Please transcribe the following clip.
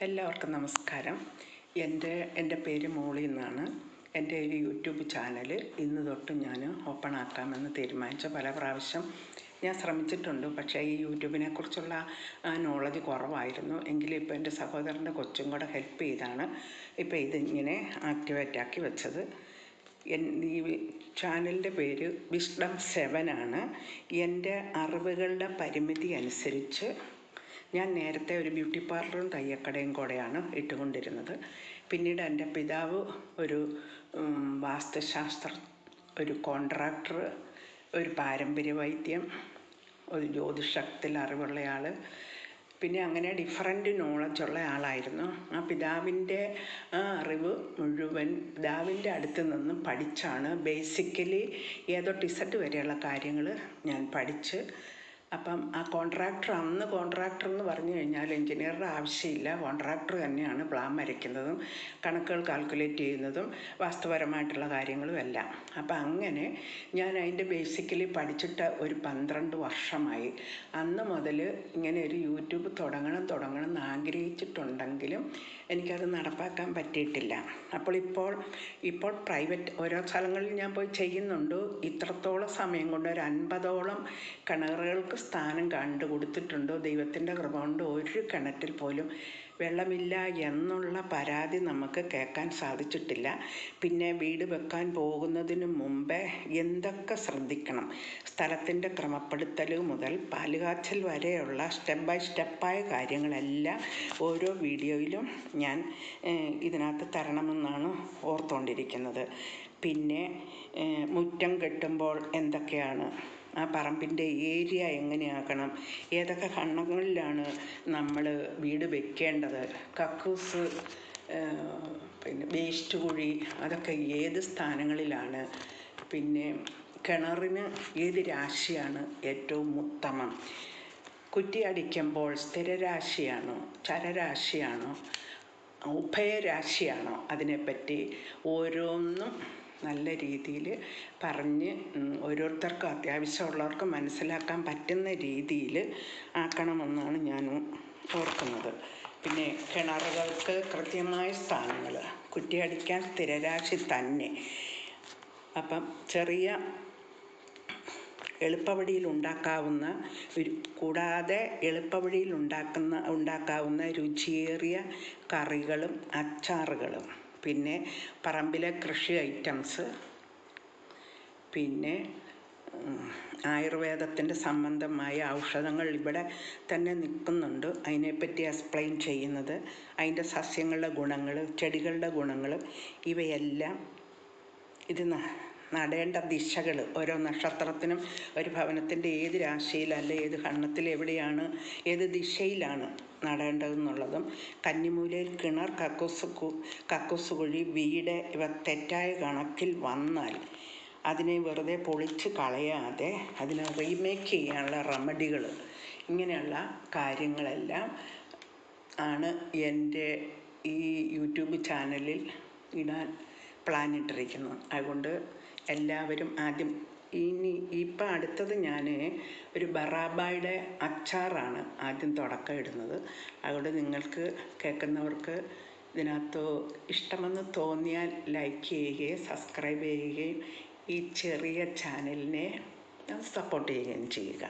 എല്ലാവർക്കും നമസ്കാരം. എൻ്റെ പേര് മോളി എന്നാണ്. എൻ്റെ ഒരു യൂട്യൂബ് ചാനൽ ഇന്ന് തൊട്ട് ഞാൻ ഓപ്പൺ ആക്കാമെന്ന് തീരുമാനിച്ച പല പ്രാവശ്യം ഞാൻ ശ്രമിച്ചിട്ടുണ്ട്. പക്ഷേ ഈ യൂട്യൂബിനെക്കുറിച്ചുള്ള നോളജ് കുറവായിരുന്നു. എങ്കിലും ഇപ്പോൾ എൻ്റെ സഹോദരൻ്റെ കൊച്ചും കൂടെ ഹെൽപ്പ് ചെയ്താണ് ഇപ്പോൾ ഇതിങ്ങനെ ആക്ടിവേറ്റ് വെച്ചത്. ഈ ചാനലിൻ്റെ പേര് വിസ്ഡം 7 ആണ്. എൻ്റെ അറിവുകളുടെ പരിമിതി അനുസരിച്ച് ഞാൻ നേരത്തെ ഒരു ബ്യൂട്ടി പാർലറും തയ്യക്കടയും കൂടെയാണ് ഇട്ടുകൊണ്ടിരുന്നത്. പിന്നീട് എൻ്റെ പിതാവ് ഒരു ഒരു കോൺട്രാക്ടർ, ഒരു പാരമ്പര്യ വൈദ്യം, ഒരു ജ്യോതിഷത്തിൽ അറിവുള്ള പിന്നെ അങ്ങനെ ഡിഫറൻറ്റ് നോളജുള്ള ആളായിരുന്നു. ആ പിതാവിൻ്റെ അറിവ് മുഴുവൻ പിതാവിൻ്റെ അടുത്ത് നിന്നും പഠിച്ചാണ് ബേസിക്കലി ഏതൊട്ട് ഇസഡ് വരെയുള്ള കാര്യങ്ങൾ ഞാൻ പഠിച്ച്. അപ്പം ആ അന്ന് കോൺട്രാക്ടർ എന്ന് പറഞ്ഞു കഴിഞ്ഞാൽ എൻജിനീയറുടെ ആവശ്യമില്ല, കോൺട്രാക്ടർ തന്നെയാണ് പ്ലാൻ വരയ്ക്കുന്നതും കണക്കുകൾ കാൽക്കുലേറ്റ് ചെയ്യുന്നതും വാസ്തുപരമായിട്ടുള്ള കാര്യങ്ങളും എല്ലാം. അപ്പം അങ്ങനെ ഞാൻ അതിൻ്റെ ബേസിക്കലി പഠിച്ചിട്ട് ഒരു 12 വർഷമായി. അന്ന് മുതൽ ഇങ്ങനെ ഒരു യൂട്യൂബ് തുടങ്ങണം എന്ന് ആഗ്രഹിച്ചിട്ടുണ്ടെങ്കിലും എനിക്കത് നടപ്പാക്കാൻ പറ്റിയിട്ടില്ല. ഇപ്പോൾ പ്രൈവറ്റ് ഓരോ സ്ഥലങ്ങളിൽ ഞാൻ പോയി ചെയ്യുന്നുണ്ട്. ഇത്രത്തോളം സമയം കൊണ്ട് ഒരു 50ഓളം കിണറുകൾക്ക് സ്ഥാനം കൊടുത്തിട്ടുണ്ട്. ദൈവത്തിൻ്റെ കൃപ കൊണ്ട് ഒരു കിണറ്റിൽ പോലും വെള്ളമില്ല എന്നുള്ള പരാതി നമുക്ക് കേൾക്കാൻ സാധിച്ചിട്ടില്ല. പിന്നെ വീട് വെക്കാൻ പോകുന്നതിന് മുമ്പേ എന്തൊക്കെ ശ്രദ്ധിക്കണം, സ്ഥലത്തിൻ്റെ ക്രമപ്പെടുത്തൽ മുതൽ പാലുകാച്ചൽ വരെയുള്ള സ്റ്റെപ്പ് ബൈ സ്റ്റെപ്പായ കാര്യങ്ങളെല്ലാം ഓരോ വീഡിയോയിലും ഞാൻ ഇതിനകത്ത് തരണമെന്നാണ് ഓർത്തുകൊണ്ടിരിക്കുന്നത്. പിന്നെ മുറ്റം കെട്ടുമ്പോൾ എന്തൊക്കെയാണ്, ആ പറമ്പിൻ്റെ ഏരിയ എങ്ങനെയാക്കണം, ഏതൊക്കെ ഖണ്ഡങ്ങളിലാണ് നമ്മൾ വീട് വെക്കേണ്ടത്, കക്കൂസ്, പിന്നെ വേസ്റ്റ് കുഴി അതൊക്കെ ഏത് സ്ഥാനങ്ങളിലാണ്, പിന്നെ കിണറിന് ഏത് രാശിയാണ് ഏറ്റവും ഉത്തമം, കുറ്റി അടിക്കുമ്പോൾ സ്ഥിരരാശിയാണോ ചരരാശിയാണോ ഉഭയരാശിയാണോ, അതിനെപ്പറ്റി ഓരോന്നും നല്ല രീതിയിൽ പറഞ്ഞ് ഓരോരുത്തർക്കും അത്യാവശ്യമുള്ളവർക്ക് മനസ്സിലാക്കാൻ പറ്റുന്ന രീതിയിൽ ആക്കണമെന്നാണ് ഞാൻ ഓർക്കുന്നത്. പിന്നെ കിണറുകൾക്ക് കൃത്യമായ സ്ഥാനങ്ങൾ, കുറ്റിയടിക്കാൻ സ്ഥിരരാശി തന്നെ. അപ്പം ചെറിയ എളുപ്പവഴിയിൽ ഉണ്ടാക്കാവുന്ന കൂടാതെ എളുപ്പവഴിയിൽ ഉണ്ടാക്കാവുന്ന രുചിയേറിയ കറികളും അച്ചാറുകളും, പിന്നെ പറമ്പിലെ കൃഷി ഐറ്റംസ്, പിന്നെ ആയുർവേദത്തിൻ്റെ സംബന്ധമായ ഔഷധങ്ങൾ ഇവിടെ തന്നെ നിൽക്കുന്നുണ്ട്. അതിനെപ്പറ്റി എക്സ്പ്ലെയിൻ ചെയ്യുന്നത്, അതിൻ്റെ സസ്യങ്ങളുടെ ഗുണങ്ങൾ, ചെടികളുടെ ഗുണങ്ങൾ, ഇവയെല്ലാം ഇത് നടേണ്ട ദിശകൾ, ഓരോ നക്ഷത്രത്തിനും ഒരു ഭവനത്തിൻ്റെ ഏത് രാശിയിലല്ല ഏത് ഖണ്ഡത്തിൽ എവിടെയാണ് ഏത് ദിശയിലാണ് നടേണ്ടതെന്നുള്ളതും, കന്നിമൂലയിൽ കിണർ, കക്കൂസ് കുഴി, വീട് ഇവ തെറ്റായ കണക്കിൽ വന്നാൽ അതിനെ വെറുതെ പൊളിച്ച് കളയാതെ അതിനെ റീമേക്ക് ചെയ്യാനുള്ള റെമഡികൾ, ഇങ്ങനെയുള്ള കാര്യങ്ങളെല്ലാം ആണ് എൻ്റെ ഈ യൂട്യൂബ് ചാനലിൽ ഇടാൻ പ്ലാനിട്ടിരിക്കുന്നത്. അതുകൊണ്ട് എല്ലാവരും ഇപ്പം അടുത്തത് ഞാൻ ഒരു ബറാബായുടെ അച്ചാറാണ് ആദ്യം തുടക്കം ഇടുന്നത്. അതുകൊണ്ട് നിങ്ങൾക്ക് കേൾക്കുന്നവർക്ക് ഇതിനകത്ത് ഇഷ്ടമെന്ന് തോന്നിയാൽ ലൈക്ക് ചെയ്യുകയും സബ്സ്ക്രൈബ് ചെയ്യുകയും ഈ ചെറിയ ചാനലിനെ സപ്പോർട്ട് ചെയ്യുകയും ചെയ്യുക.